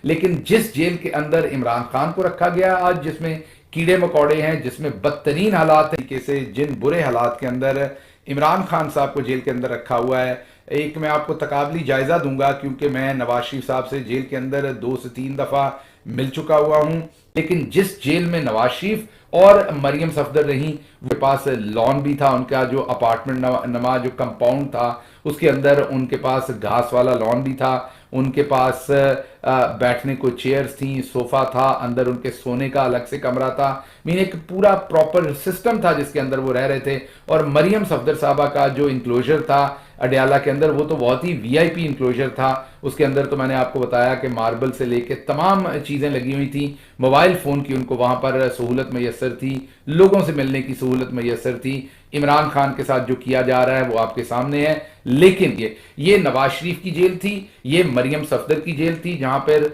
لیکن جس جیل کے اندر عمران خان کو رکھا گیا آج، جس میں کیڑے مکوڑے ہیں، جس میں بدترین حالات طریقے سے، جن برے حالات کے اندر عمران خان صاحب کو جیل کے اندر رکھا ہوا ہے، ایک میں آپ کو تقابلی جائزہ دوں گا کیونکہ میں نواز شریف صاحب سے جیل کے اندر 2 سے 3 دفعہ مل چکا ہوا ہوں، لیکن جس جیل میں نواز شریف اور مریم صفدر رہیں، ان کے پاس لان بھی تھا، ان کا جو اپارٹمنٹ نما جو کمپاؤنڈ تھا اس کے اندر ان کے پاس گھاس والا لان بھی تھا، ان کے پاس بیٹھنے کو چیئرز تھیں، صوفہ تھا، اندر ان کے سونے کا الگ سے کمرہ تھا، مین ایک پورا پراپر سسٹم تھا جس کے اندر وہ رہ رہے تھے۔ اور مریم صفدر صاحبہ کا جو انکلوژر تھا اڈیالہ کے اندر، وہ تو بہت ہی وی آئی پی انکلوژر تھا، اس کے اندر تو میں نے آپ کو بتایا کہ ماربل سے لے کے تمام چیزیں لگی ہوئی تھیں، موبائل فون کی ان کو وہاں پر سہولت میسر تھی، لوگوں سے ملنے کی سہولت میسر تھی۔ عمران خان کے ساتھ جو کیا جا رہا ہے وہ آپ کے سامنے ہے، لیکن یہ نواز شریف کی جیل تھی، یہ مریم صفدر کی جیل تھی، جہاں پر